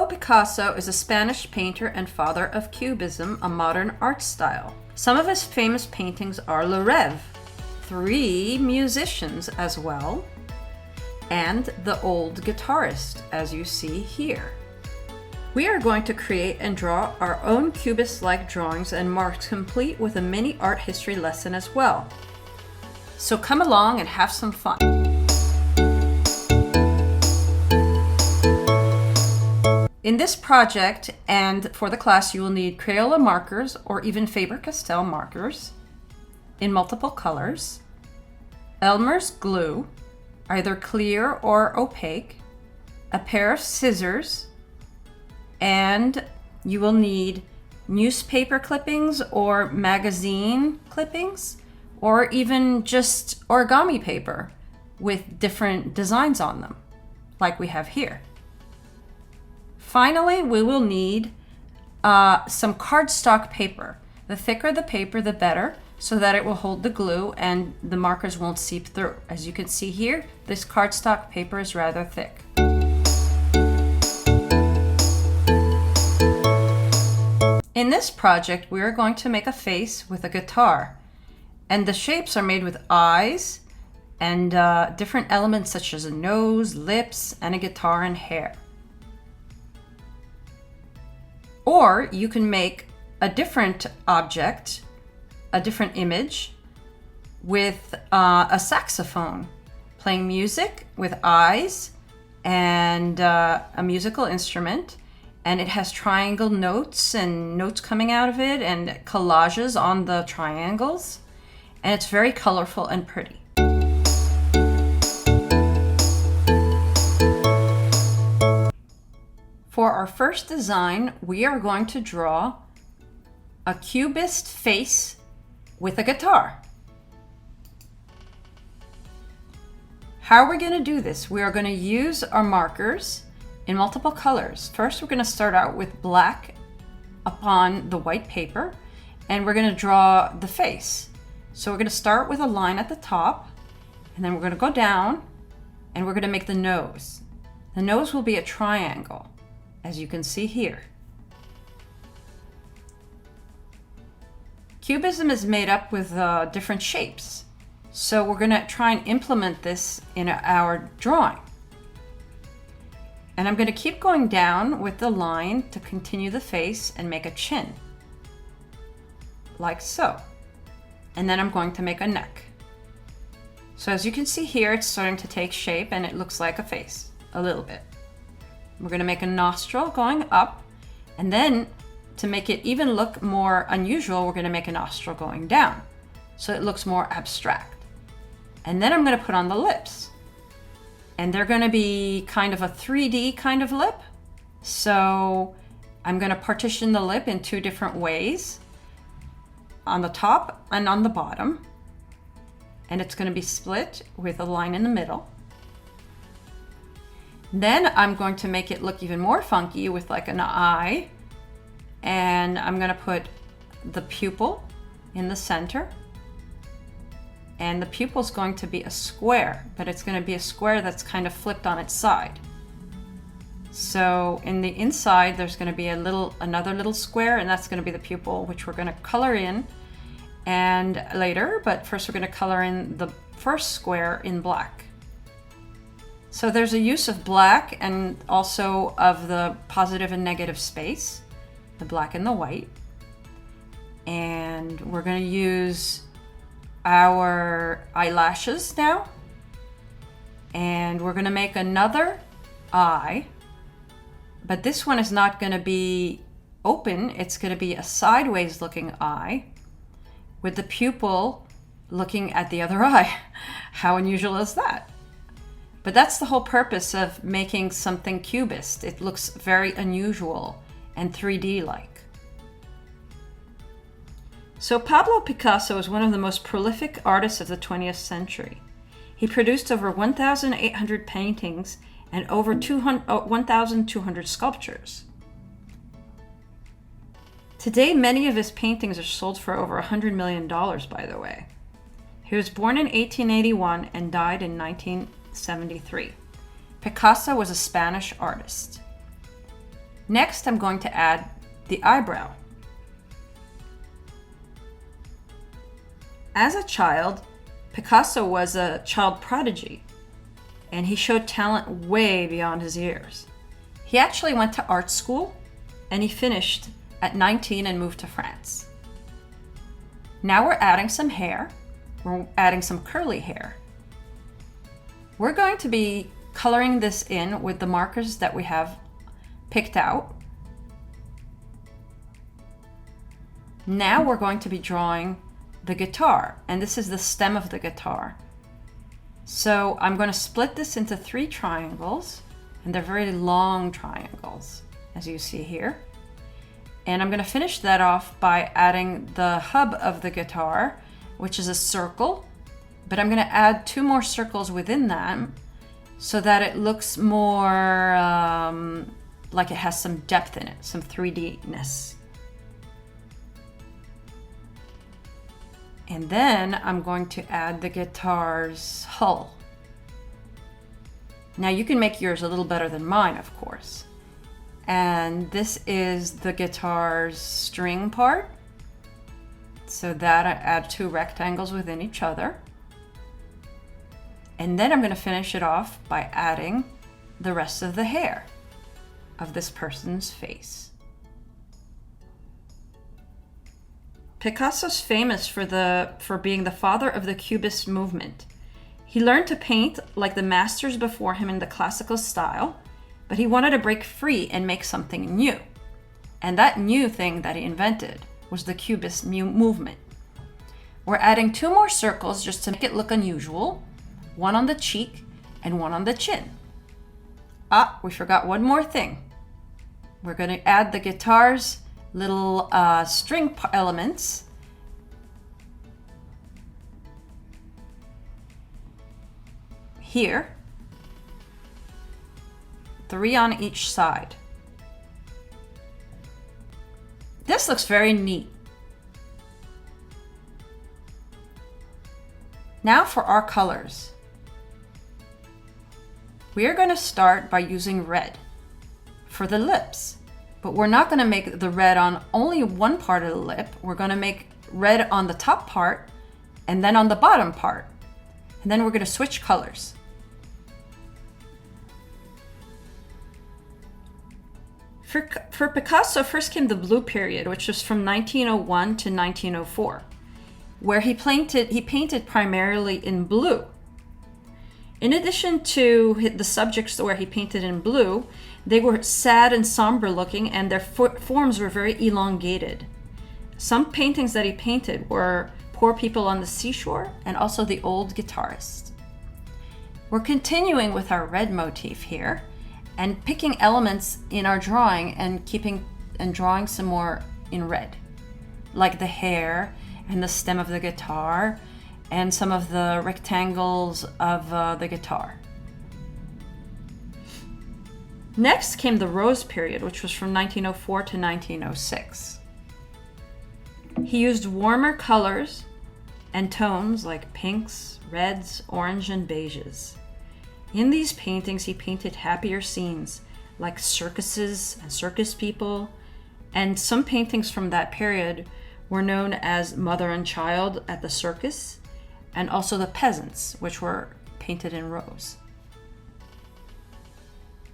Picasso is a Spanish painter and father of Cubism, a modern art style. Some of his famous paintings are Le Rêve, 3 musicians as well, and The Old Guitarist, as you see here. We are going to create and draw our own Cubist-like drawings and marks, complete with a mini art history lesson as well. So come along and have some fun. In this project and for the class, you will need Crayola markers or even Faber-Castell markers in multiple colors, Elmer's glue, either clear or opaque, a pair of scissors, and you will need newspaper clippings or magazine clippings, or even just origami paper with different designs on them, like we have here. Finally, we will need some cardstock paper. The thicker the paper, the better, so that it will hold the glue and the markers won't seep through. As you can see here, this cardstock paper is rather thick. In this project, we are going to make a face with a guitar, and the shapes are made with eyes and different elements such as a nose, lips, and a guitar and hair. Or you can make a different object, a different image, with a saxophone playing music with eyes and a musical instrument, and it has triangle notes and notes coming out of it and collages on the triangles, and it's very colorful and pretty. For our first design, we are going to draw a cubist face with a guitar. How are we going to do this? We are going to use our markers in multiple colors. First, we're going to start out with black upon the white paper, and we're going to draw the face. So we're going to start with a line at the top, and then we're going to go down, and we're going to make the nose. The nose will be a triangle, as you can see here. Cubism is made up with different shapes, so we're going to try and implement this in our drawing. And I'm going to keep going down with the line to continue the face and make a chin, like so. And then I'm going to make a neck. So as you can see here, it's starting to take shape and it looks like a face, a little bit. We're going to make a nostril going up, and then to make it even look more unusual, we're going to make a nostril going down, so it looks more abstract. And then I'm going to put on the lips, and they're going to be kind of a 3D kind of lip. So I'm going to partition the lip in 2 different ways, on the top and on the bottom, and it's going to be split with a line in the middle. Then I'm going to make it look even more funky with like an eye, and I'm going to put the pupil in the center, and the pupil is going to be a square, but it's going to be a square that's kind of flipped on its side. So in the inside there's going to be another little square, and that's going to be the pupil, which we're going to color in and later, but first we're going to color in the first square in black. So there's a use of black and also of the positive and negative space, the black and the white. And we're going to use our eyelashes now. And we're going to make another eye, but this one is not going to be open. It's going to be a sideways looking eye with the pupil looking at the other eye. How unusual is that? But that's the whole purpose of making something cubist. It looks very unusual and 3D-like. So Pablo Picasso is one of the most prolific artists of the 20th century. He produced over 1,800 paintings and over 1,200 sculptures. Today, many of his paintings are sold for over $100 million, by the way. He was born in 1881 and died in 1973. Picasso was a Spanish artist. Next, I'm going to add the eyebrow. As a child, Picasso was a child prodigy, and he showed talent way beyond his years. He actually went to art school, and he finished at 19 and moved to France. Now we're adding some hair. We're adding some curly hair. We're going to be coloring this in with the markers that we have picked out. Now we're going to be drawing the guitar, and this is the stem of the guitar. So I'm going to split this into 3 triangles, and they're very long triangles, as you see here. And I'm going to finish that off by adding the hub of the guitar, which is a circle, but I'm going to add 2 more circles within that so that it looks more like it has some depth in it, some 3D-ness. And then I'm going to add the guitar's hull. Now you can make yours a little better than mine, of course. And this is the guitar's string part. So that I add 2 rectangles within each other. And then I'm going to finish it off by adding the rest of the hair of this person's face. Picasso's famous for being the father of the Cubist movement. He learned to paint like the masters before him in the classical style, but he wanted to break free and make something new. And that new thing that he invented was the Cubist movement. We're adding 2 more circles just to make it look unusual, 1 on the cheek and 1 on the chin. Ah, we forgot one more thing. We're going to add the guitar's little string elements. Here, 3 on each side. This looks very neat. Now for our colors. We are going to start by using red for the lips, but we're not going to make the red on only one part of the lip. We're going to make red on the top part and then on the bottom part. And then we're going to switch colors. For Picasso, first came the blue period, which was from 1901 to 1904, where he painted primarily in blue. In addition to the subjects where he painted in blue, they were sad and somber looking, and their forms were very elongated. Some paintings that he painted were poor people on the seashore and also the old guitarist. We're continuing with our red motif here and picking elements in our drawing and drawing some more in red, like the hair and the stem of the guitar and some of the rectangles of the guitar. Next came the rose period, which was from 1904 to 1906. He used warmer colors and tones like pinks, reds, orange, and beiges. In these paintings, he painted happier scenes like circuses and circus people, and some paintings from that period were known as Mother and Child at the Circus, and also the Peasants, which were painted in rose.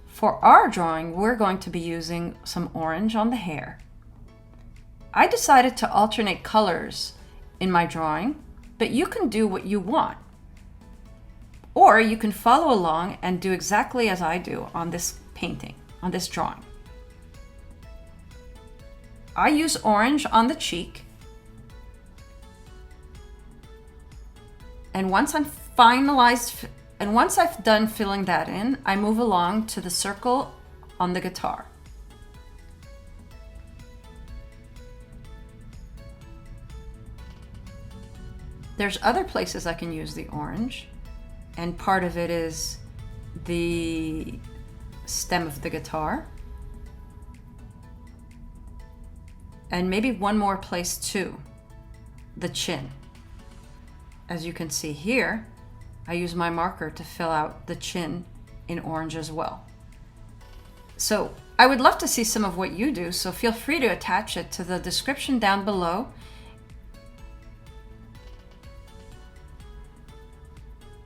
For our drawing, we're going to be using some orange on the hair. I decided to alternate colors in my drawing, but you can do what you want. Or you can follow along and do exactly as I do on this painting, on this drawing. I use orange on the cheek. And once I've done filling that in, I move along to the circle on the guitar. There's other places I can use the orange, and part of it is the stem of the guitar. And maybe one more place too, the chin. As you can see here, I use my marker to fill out the chin in orange as well. So I would love to see some of what you do, so feel free to attach it to the description down below.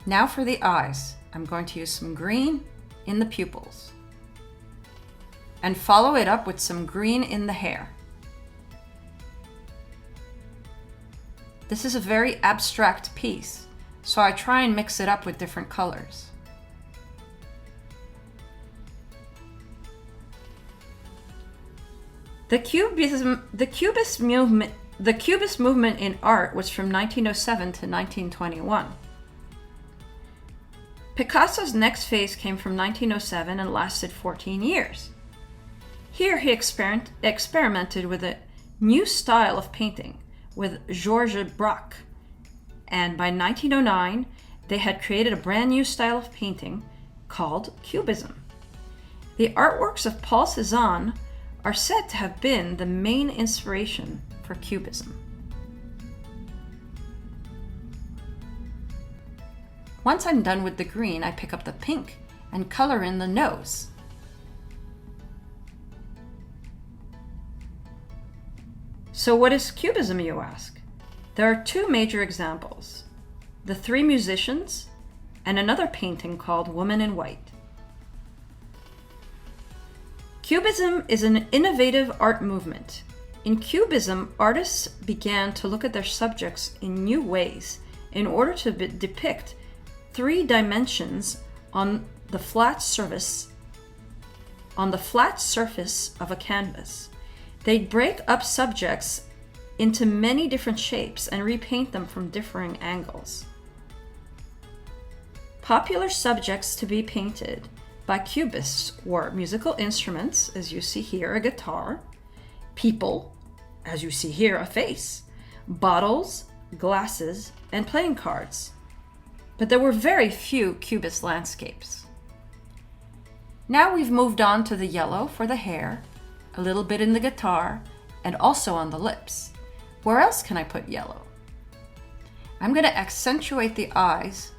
Now for the eyes. I'm going to use some green in the pupils and follow it up with some green in the hair. This is a very abstract piece, so I try and mix it up with different colors. The Cubist movement in art was from 1907 to 1921. Picasso's next phase came from 1907 and lasted 14 years. Here he experimented with a new style of painting with Georges Braque, and by 1909 they had created a brand new style of painting called Cubism. The artworks of Paul Cézanne are said to have been the main inspiration for Cubism. Once I'm done with the green, I pick up the pink and color in the nose. So what is Cubism, you ask? There are two major examples: The Three Musicians and another painting called Woman in White. Cubism is an innovative art movement. In Cubism, artists began to look at their subjects in new ways in order to depict three dimensions on the flat surface of a canvas. They'd break up subjects into many different shapes and repaint them from differing angles. Popular subjects to be painted by Cubists were musical instruments, as you see here, a guitar; people, as you see here, a face; bottles, glasses, and playing cards. But there were very few Cubist landscapes. Now we've moved on to the yellow for the hair, a little bit in the guitar, and also on the lips. Where else can I put yellow? I'm going to accentuate the eyes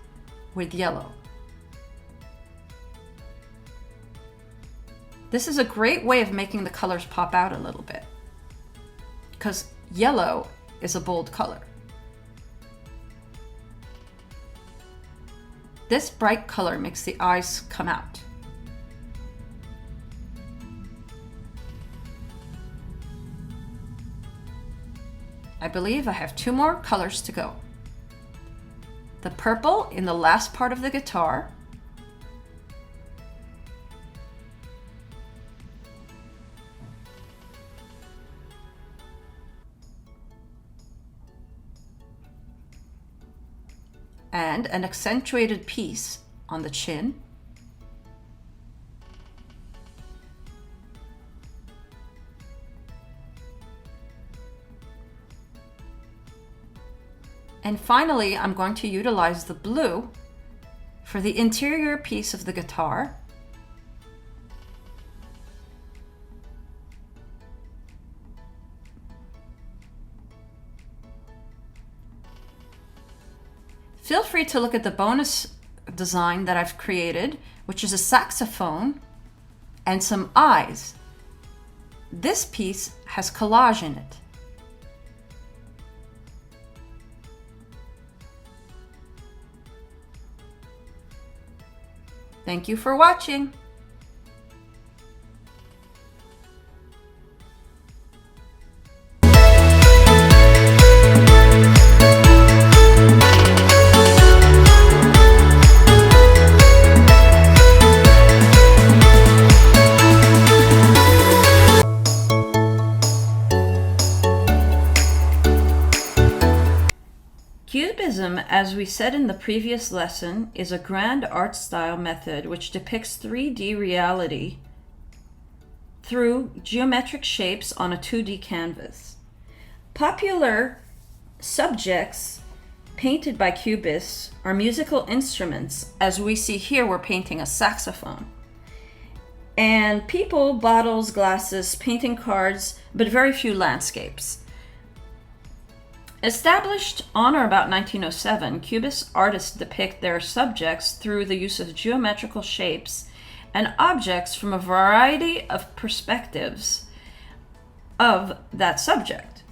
with yellow. This is a great way of making the colors pop out a little bit, because yellow is a bold color. This bright color makes the eyes come out. I believe I have two more colors to go. The purple in the last part of the guitar, and an accentuated piece on the chin, and finally I'm going to utilize the blue for the interior piece of the guitar, Feel free to look at the bonus design that I've created, which is a saxophone and some eyes. This piece has collage in it. Thank you for watching. Cubism, as we said in the previous lesson, is a grand art style method which depicts 3D reality through geometric shapes on a 2D canvas. Popular subjects painted by Cubists are musical instruments. As we see here, we're painting a saxophone. And people, bottles, glasses, painting cards, but very few landscapes. Established on or about 1907, Cubist artists depict their subjects through the use of geometrical shapes and objects from a variety of perspectives of that subject.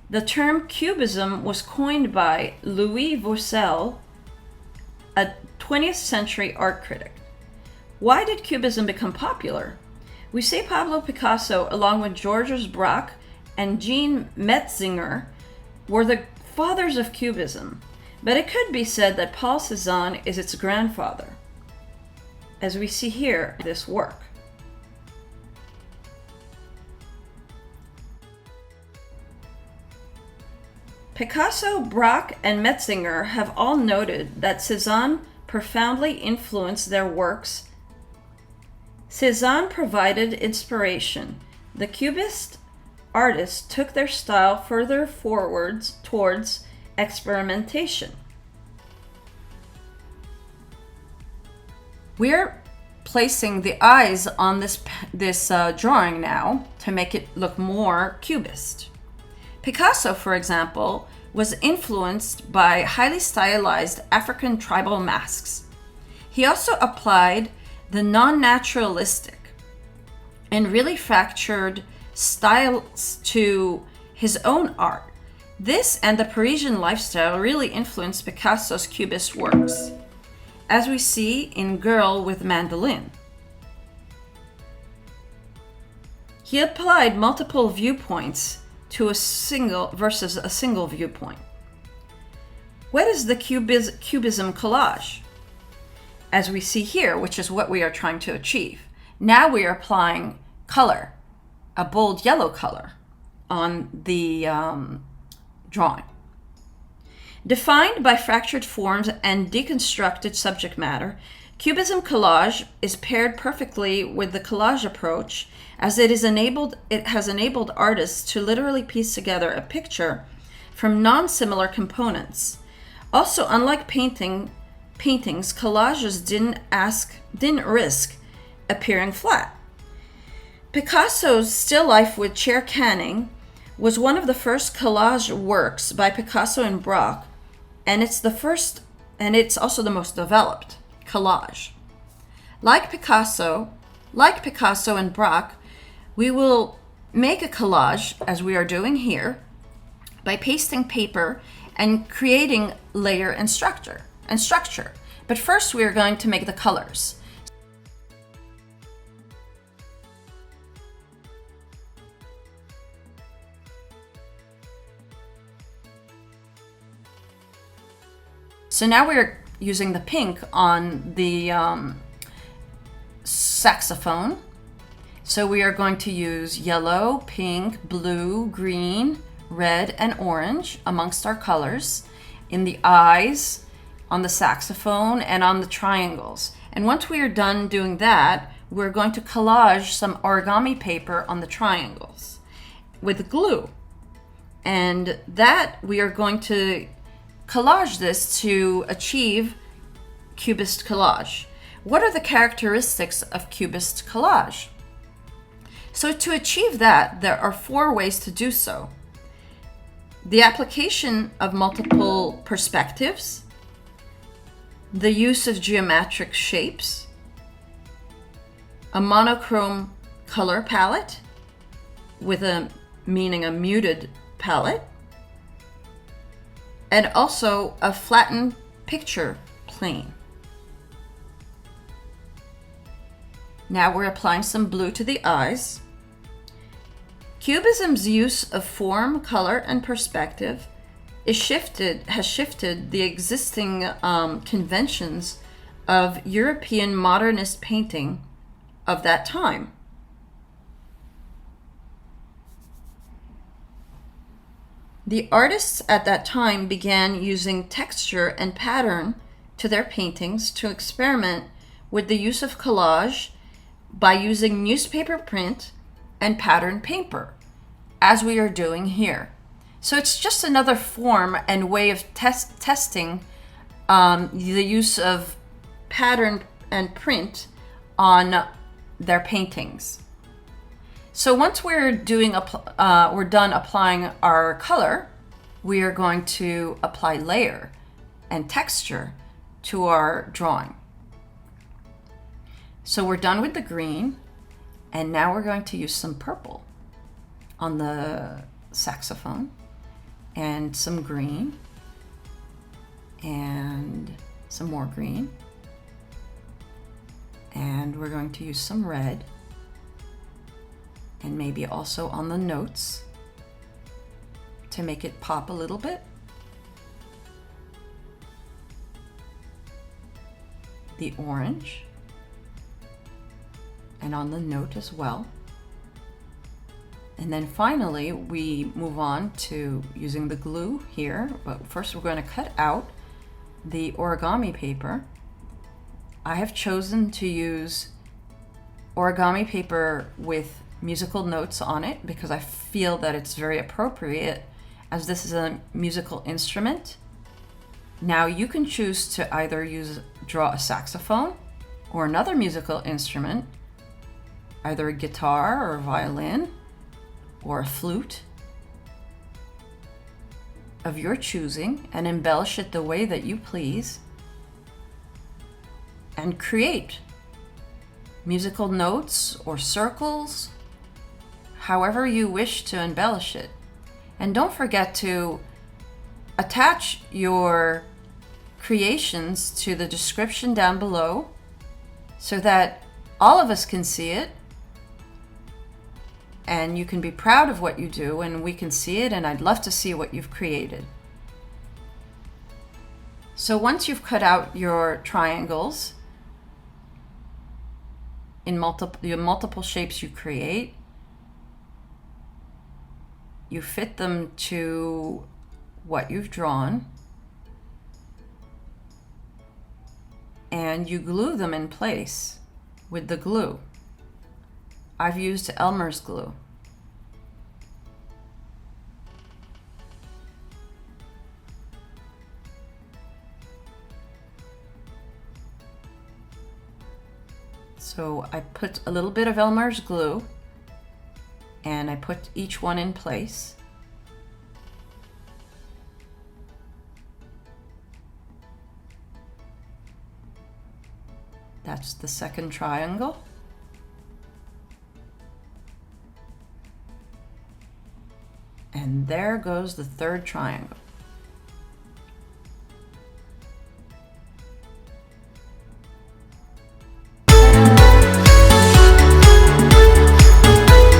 The term cubism was coined by Louis Vaucel, a 20th century art critic. Why did cubism become popular? We say Pablo Picasso, along with Georges Braque and Jean Metzinger, were the fathers of cubism, but it could be said that Paul Cézanne is its grandfather, as we see here in this work. Picasso, Braque, and Metzinger have all noted that Cézanne profoundly influenced their works. Cézanne provided inspiration. The Cubist artists took their style further forwards towards experimentation. We're placing the eyes on this drawing now to make it look more cubist. Picasso, for example, was influenced by highly stylized African tribal masks. He also applied the non-naturalistic and really fractured styles to his own art. This and the Parisian lifestyle really influenced Picasso's cubist works, as we see in Girl with Mandolin. He applied multiple viewpoints to a single viewpoint. What is the cubism collage? As we see here, which is what we are trying to achieve. Now we are applying color, a bold yellow color, on the drawing. Defined by fractured forms and deconstructed subject matter, Cubism collage is paired perfectly with the collage approach, as it has enabled artists to literally piece together a picture from non-similar components. Also, unlike paintings, collages didn't risk appearing flat. Picasso's still life with chair canning was one of the first collage works by Picasso and Braque, and it's also the most developed collage. Like Picasso and Braque, we will make a collage, as we are doing here, by pasting paper and creating layer and structure. But first we are going to make the colors. So now we're using the pink on the saxophone. So we are going to use yellow, pink, blue, green, red, and orange amongst our colors in the eyes, on the saxophone, and on the triangles. And once we are done doing that, we're going to collage some origami paper on the triangles with glue. And that we are going to collage this to achieve Cubist collage. What are the characteristics of Cubist collage? So to achieve that, there are 4 ways to do so. The application of multiple perspectives, the use of geometric shapes, a monochrome color palette with a muted palette, and also a flattened picture plane. Now we're applying some blue to the eyes. Cubism's use of form, color, and perspective has shifted the existing conventions of European modernist painting of that time. The artists at that time began using texture and pattern to their paintings to experiment with the use of collage by using newspaper print and pattern paper, as we are doing here. So it's just another form and way of testing the use of pattern and print on their paintings. So once we're done applying our color, we are going to apply layer and texture to our drawing. So we're done with the green, and now we're going to use some purple on the saxophone, and some green, and some more green, and we're going to use some red, and maybe also on the notes to make it pop a little bit. The orange, and on the note as well. And then finally, we move on to using the glue here, but first we're going to cut out the origami paper. I have chosen to use origami paper with musical notes on it because I feel that it's very appropriate as this is a musical instrument. Now you can choose to either draw a saxophone or another musical instrument, either a guitar or a violin or a flute of your choosing, and embellish it the way that you please and create musical notes or circles, however you wish to embellish it. And don't forget to attach your creations to the description down below so that all of us can see it and you can be proud of what you do and we can see it, and I'd love to see what you've created. So once you've cut out your triangles in multiple shapes you create, you fit them to what you've drawn and you glue them in place with the glue. I've used Elmer's glue. So I put a little bit of Elmer's glue and I put each one in place. That's the second triangle. And there goes the third triangle.